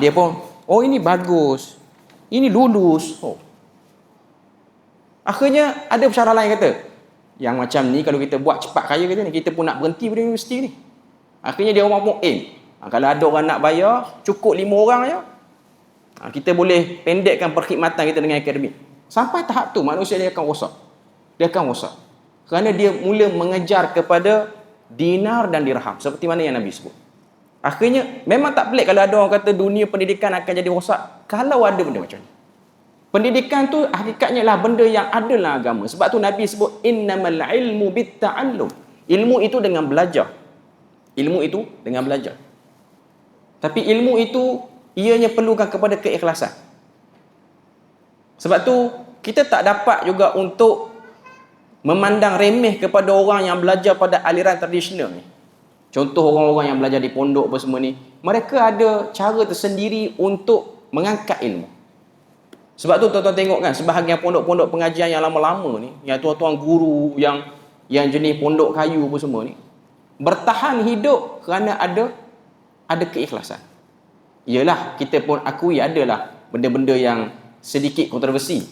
Dia pun, ini bagus, ini lulus. Akhirnya ada cara lain kata, yang macam ni kalau kita buat cepat kaya kita ni, kita pun nak berhenti pada universiti ni. Akhirnya dia orang pun kalau ada orang nak bayar, cukup 5 orang je. Kita boleh pendekkan perkhidmatan kita dengan akademik. Sampai tahap tu manusia dia akan rosak. Dia akan rosak. Kerana dia mula mengejar kepada dinar dan dirham, seperti mana yang Nabi sebut. Akhirnya memang tak pelik kalau ada orang kata dunia pendidikan akan jadi rosak. Kalau ada benda macam ni. Pendidikan tu hakikatnya lah benda yang ada dalam agama. Sebab tu Nabi sebut innamal ilmu bitta'allum. Ilmu itu dengan belajar. Ilmu itu dengan belajar. Tapi ilmu itu ianya perlukan kepada keikhlasan. Sebab tu kita tak dapat juga untuk memandang remeh kepada orang yang belajar pada aliran tradisional ni. Contoh orang-orang yang belajar di pondok apa semua ni, mereka ada cara tersendiri untuk mengangkat ilmu. Sebab tu tuan-tuan tengok kan, sebahagian pondok-pondok pengajian yang lama-lama ni, yang tuan-tuan guru yang jenis pondok kayu apa semua ni, bertahan hidup kerana ada keikhlasan. Yalah, kita pun akui adalah benda-benda yang sedikit kontroversi.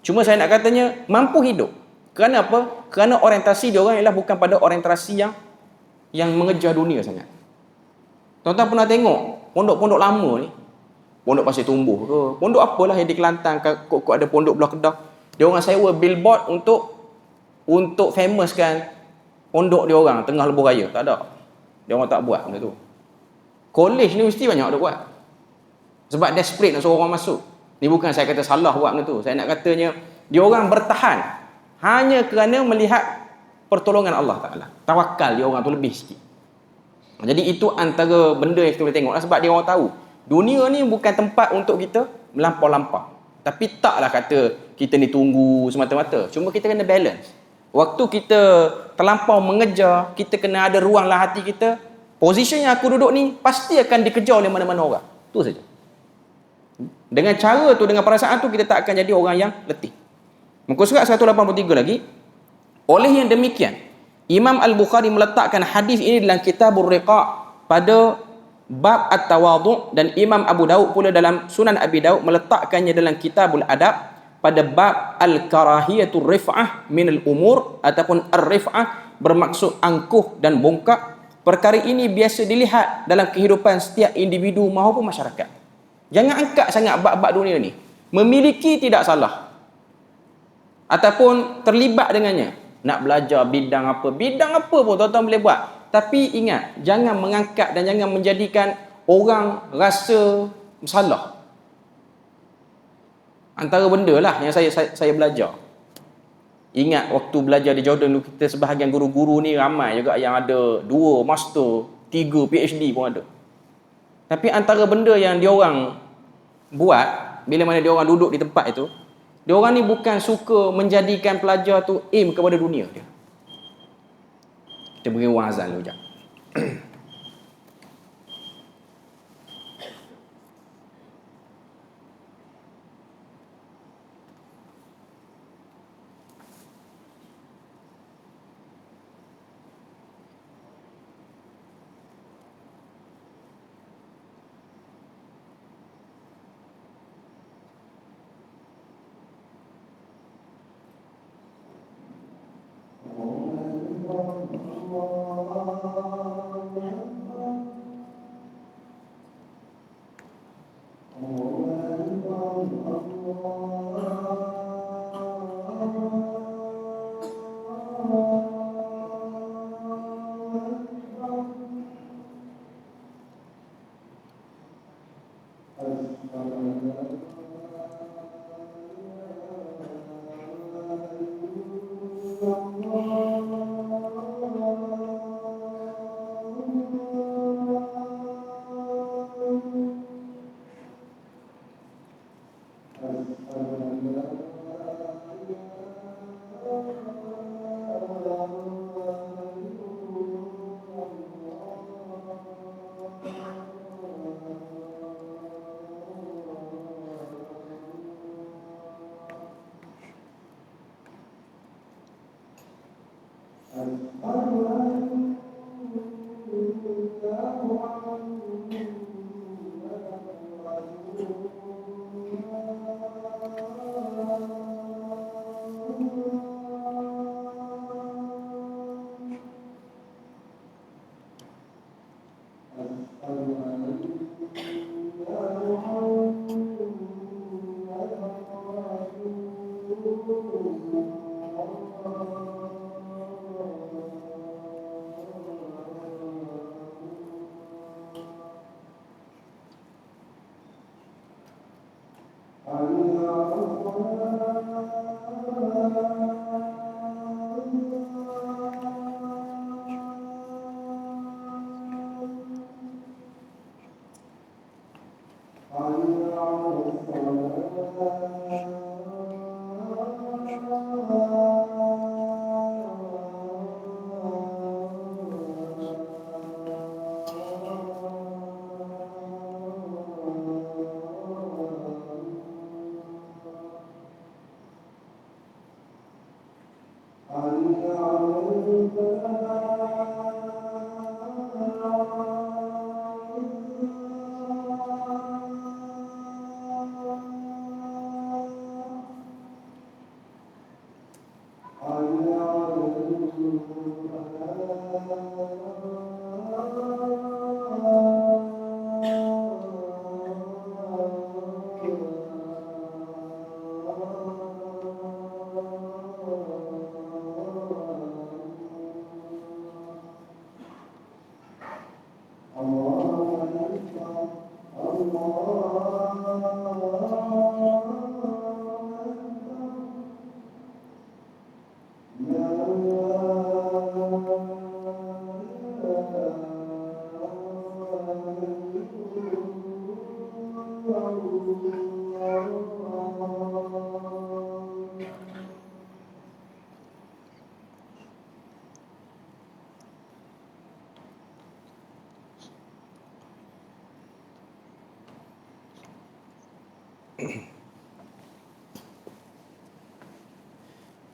Cuma saya nak katanya mampu hidup. Kerana apa? Kerana orientasi dia orang ialah bukan pada orientasi yang mengejar dunia sangat. Tuan-tuan pernah tengok pondok-pondok lama ni, pondok Pasir Tumbuh ke, pondok apalah yang di Kelantan, kok ada pondok belah Kedah, dia orang sewa billboard untuk famouskan pondok dia orang tengah lebuh raya. Tak ada. Dia orang tak buat benda tu. Kolej ni mesti banyak ada buat. Sebab desperate nak suruh orang masuk. Ni bukan saya kata salah buat benda tu. Saya nak katanya dia orang bertahan hanya kerana melihat pertolongan Allah Ta'ala. Tawakal dia orang tu lebih sikit. Jadi itu antara benda yang kita boleh tengok. Sebab dia orang tahu dunia ni bukan tempat untuk kita melampau-lampau. Tapi taklah kata kita ni tunggu semata-mata. Cuma kita kena balance. Waktu kita terlampau mengejar, kita kena ada ruang dalam hati kita. Position yang aku duduk ni pasti akan dikejar oleh mana-mana orang. Itu saja. Dengan cara tu, dengan perasaan tu, kita tak akan jadi orang yang letih. Muka surat 183 lagi. Oleh yang demikian, Imam Al-Bukhari meletakkan hadis ini dalam Kitabur Riqa' pada bab At-Tawadhu', dan Imam Abu Daud pula dalam Sunan Abi Daud meletakkannya dalam Kitabul Adab pada bab Al-Karahiyatur Rif'ah minal umur, ataupun Ar-Rif'ah bermaksud angkuh dan bongkak. Perkara ini biasa dilihat dalam kehidupan setiap individu maupun masyarakat. Jangan angkat sangat bab-bab dunia ni. Memiliki tidak salah, ataupun terlibat dengannya. Nak belajar bidang apa pun tuan-tuan boleh buat. Tapi ingat, jangan mengangkat dan jangan menjadikan orang rasa salah. Antara benda lah yang saya belajar. Ingat waktu belajar di Jordan dulu, kita sebahagian guru-guru ni ramai juga yang ada 2 master, 3 PhD pun ada. Tapi antara benda yang diorang buat bila mana diorang duduk di tempat itu, diorang ni bukan suka menjadikan pelajar tu aim kepada dunia dia. Kita beri ruang azan dulu sekejap.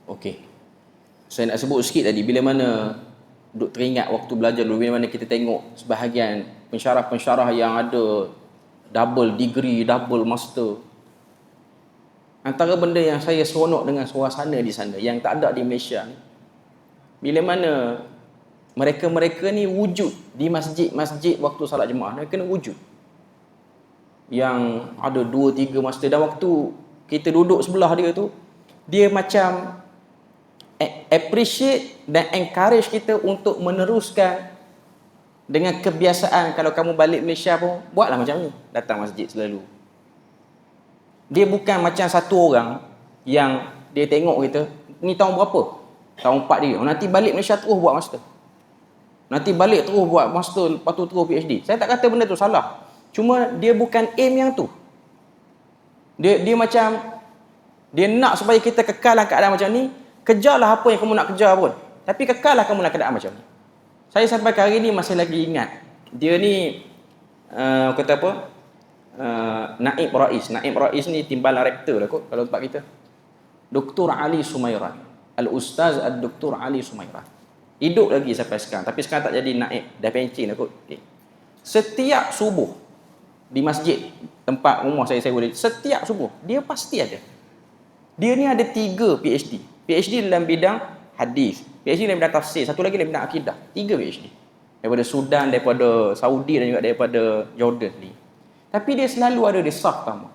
Okey. Saya nak sebut sikit tadi, bila mana duk teringat waktu belajar dulu, bila mana kita tengok sebahagian pensyarah-pensyarah yang ada double degree, double master. Antara benda yang saya seronok dengan suasana di sana yang tak ada di Malaysia ni, bila mana mereka-mereka ni wujud di masjid-masjid waktu salat jemaah, mereka kena wujud. Yang ada 2-3 master, dan waktu kita duduk sebelah dia tu, dia macam appreciate dan encourage kita untuk meneruskan dengan kebiasaan. Kalau kamu balik Malaysia pun buatlah macam ni, datang masjid selalu. Dia bukan macam satu orang yang dia tengok kita ni tahun berapa, tahun 4 dia, nanti balik Malaysia terus buat master, nanti balik terus buat master, lepas tu terus PhD. Saya tak kata benda tu salah, cuma dia bukan aim yang tu. Dia macam dia nak supaya kita kekal dalam keadaan macam ni. Kejarlah apa yang kamu nak kejar pun, tapi kekallah kamu dalam keadaan macam ni. Saya sampai hari ni masih lagi ingat, dia ni kata apa, Naib Rais. Naib Rais ni timbalan rektor lah kot kalau tempat kita. Dr. Ali Sumairan, Al-Ustaz Ad-Dr. Ali Sumairan. Hidup lagi sampai sekarang, tapi sekarang tak jadi naib, dah pencen lah kot. Okay. Setiap subuh di masjid tempat rumah saya boleh, setiap subuh dia pasti ada. Dia ni ada 3 PhD. PhD dalam bidang hadis, PhD dalam bidang tafsir, satu lagi dalam bidang akidah. 3 PhD. Daripada Sudan, daripada Saudi dan juga daripada Jordan ni. Tapi dia selalu ada di saf pertama.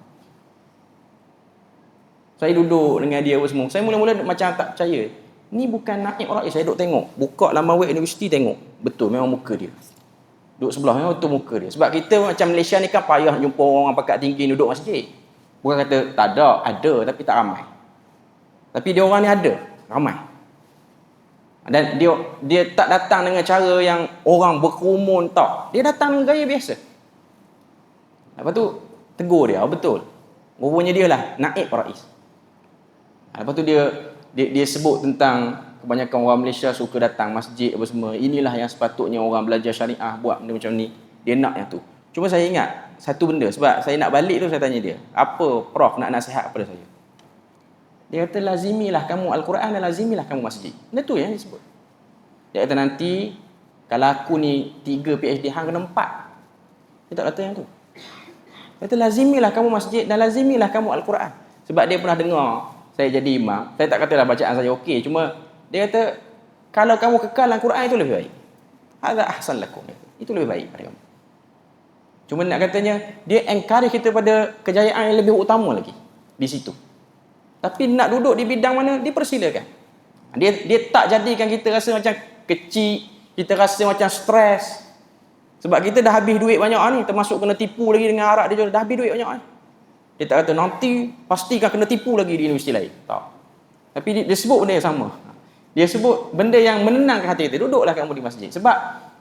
Saya duduk dengan dia semua. Saya mula-mula macam tak percaya. Ni bukan Naib Rais. Saya duduk tengok. Buka laman web universiti tengok. Betul, memang muka dia. Duduk sebelah, memang betul muka dia. Sebab kita macam Malaysia ni kan payah jumpa orang pakat tinggi duduk masjid. Bukan kata tak ada, tapi tak ramai. Tapi dia orang ni ada, ramai. Dan dia tak datang dengan cara yang orang berkerumun, tak. Dia datang dengan gaya biasa. Lepas tu tegur dia, betul. Rupanya dia lah Naib Rais. Lepas tu dia sebut tentang kebanyakan orang Malaysia suka datang masjid apa semua. Inilah yang sepatutnya orang belajar syariah buat benda macam ni. Dia nak yang tu. Cuma saya ingat satu benda, sebab saya nak balik tu saya tanya dia, apa Prof nak nasihat kepada saya? Dia kata lazimilah kamu Al-Quran dan lazimilah kamu masjid. Benda tu yang disebut. Dia kata nanti kalau aku ni 3 PhD hang kena 4. Dia tak kata yang tu. Dia kata lazimilah kamu masjid dan lazimilah kamu Al-Quran. Sebab dia pernah dengar saya jadi imam. Saya tak katalah bacaan saya okey, cuma dia kata kalau kamu kekal Al-Quran itu lebih baik. Hadza ahsan lakum. Itu lebih baik pada kamu. Cuma nak katanya dia encourage kita pada kejayaan yang lebih utama lagi di situ. Tapi nak duduk di bidang mana, dipersilakan. Dia tak jadikan kita rasa macam kecil, kita rasa macam stres. Sebab kita dah habis duit banyak ni, termasuk kena tipu lagi dengan arak dia, dah habis duit banyak ni. Dia tak kata nanti pastikan kena tipu lagi di universiti lain. Tak. Tapi dia sebut benda yang sama. Dia sebut benda yang menenangkan hati kita. Duduklah kamu di masjid. Sebab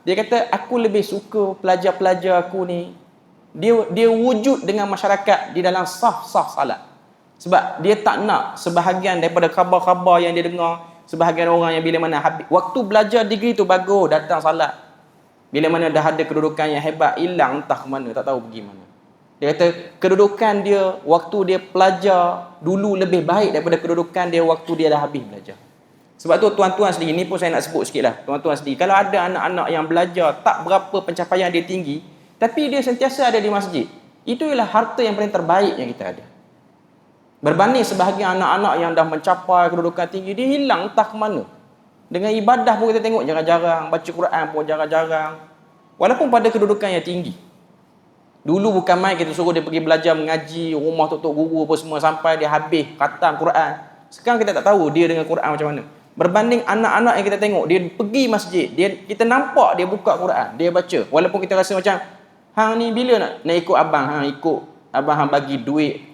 dia kata aku lebih suka pelajar-pelajar aku ni dia wujud dengan masyarakat di dalam saf-saf salat. Sebab dia tak nak sebahagian daripada khabar-khabar yang dia dengar, sebahagian orang yang bila mana habis waktu belajar degree tu bagus datang salat, bila mana dah ada kedudukan yang hebat, hilang entah ke mana, tak tahu pergi mana. Dia kata kedudukan dia waktu dia pelajar dulu lebih baik daripada kedudukan dia waktu dia dah habis belajar. Sebab tu tuan-tuan sendiri, ni pun saya nak sebut sikit lah, tuan-tuan sendiri, kalau ada anak-anak yang belajar tak berapa pencapaian dia tinggi, tapi dia sentiasa ada di masjid, itu ialah harta yang paling terbaik yang kita ada. Berbanding sebahagian anak-anak yang dah mencapai kedudukan tinggi, dia hilang entah ke mana. Dengan ibadah pun kita tengok jarang-jarang, baca Quran pun jarang-jarang. Walaupun pada kedudukan yang tinggi. Dulu bukan main kita suruh dia pergi belajar mengaji, rumah tok-tok guru apa semua sampai dia habis khatam Quran. Sekarang kita tak tahu dia dengan Quran macam mana. Berbanding anak-anak yang kita tengok, dia pergi masjid, kita nampak dia buka Quran, dia baca. Walaupun kita rasa macam Hang ni bila nak ikut abang, hang ikut abang hang bagi duit.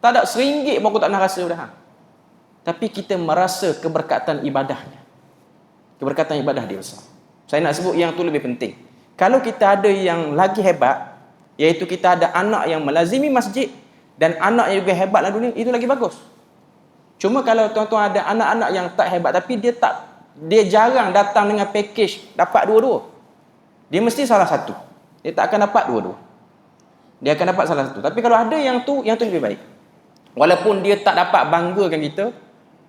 Tak ada RM1 pun aku tak nak rasa dah hang. Tapi kita merasa keberkatan ibadahnya. Keberkatan ibadah dia besar. Saya nak sebut yang tu lebih penting. Kalau kita ada yang lagi hebat, iaitu kita ada anak yang melazimi masjid dan anak yang juga hebat dalam dunia, itu lagi bagus. Cuma kalau tuan-tuan ada anak-anak yang tak hebat tapi dia jarang datang dengan package dapat dua-dua. Dia mesti salah satu. Dia tak akan dapat dua-dua. Dia akan dapat salah satu. Tapi kalau ada yang tu lebih baik. Walaupun dia tak dapat banggakan kita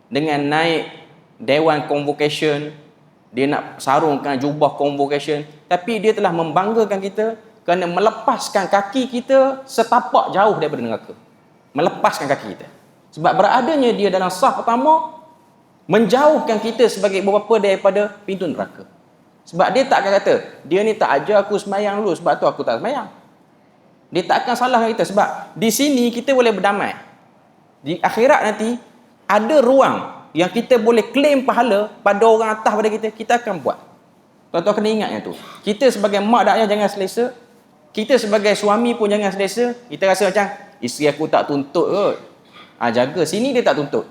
dengan naik Dewan Convocation, dia nak sarungkan jubah convocation, tapi dia telah membanggakan kita kerana melepaskan kaki kita setapak jauh daripada neraka. Melepaskan kaki kita. Sebab beradanya dia dalam saf pertama, menjauhkan kita sebagai beberapa daripada pintu neraka. Sebab dia tak akan kata, dia ni tak ajar aku semayang dulu, sebab tu aku tak semayang. Dia tak akan salahkan kita. Sebab di sini kita boleh berdamai. Di akhirat nanti, ada ruang yang kita boleh claim pahala pada orang atas pada kita akan buat. Tuan-tuan kena ingat yang tu. Kita sebagai mak dan ayah jangan selesa. Kita sebagai suami pun jangan selesa. Kita rasa macam, isteri aku tak tuntut kot. Jaga, sini dia tak tuntut.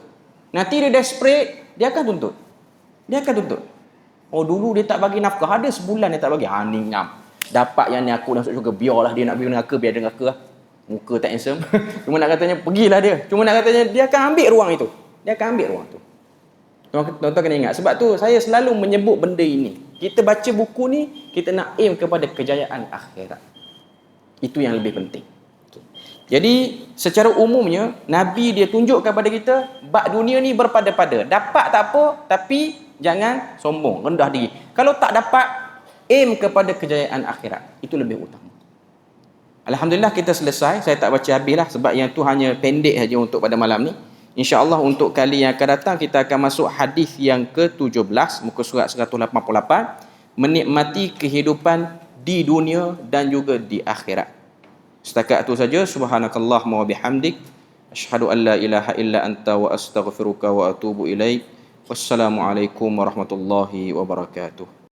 Nanti dia desperate, dia akan tuntut. Dia akan tuntut. Oh dulu dia tak bagi nafkah, ada sebulan dia tak bagi. Ni ngam. Dapat yang ni aku dah masuk syurga, biarlah dia nak pergi neraka, biar dia neraka lah. Muka tak handsome. Cuma nak katanya, pergilah dia. Cuma nak katanya, dia akan ambil ruang itu. Dia akan ambil ruang tu. Tuan-tuan kena ingat. Sebab tu saya selalu menyebut benda ini. Kita baca buku ni, kita nak aim kepada kejayaan akhirat. Itu yang lebih penting. Jadi secara umumnya Nabi dia tunjuk kepada kita bab dunia ni berpada-pada. Dapat tak apa, tapi jangan sombong, rendah diri. Kalau tak dapat, aim kepada kejayaan akhirat. Itu lebih utama. Alhamdulillah kita selesai. Saya tak baca habis lah sebab yang tu hanya pendek saja untuk pada malam ni. InsyaAllah untuk kali yang akan datang kita akan masuk hadis yang ke-17, muka surat 188, menikmati kehidupan di dunia dan juga di akhirat. Setakat itu saja. Subhanakallahumma wa bihamdik, asyhadu an la ilaha illa anta wa astaghfiruka wa atubu ilaik. Wassalamualaikum warahmatullahi wabarakatuh.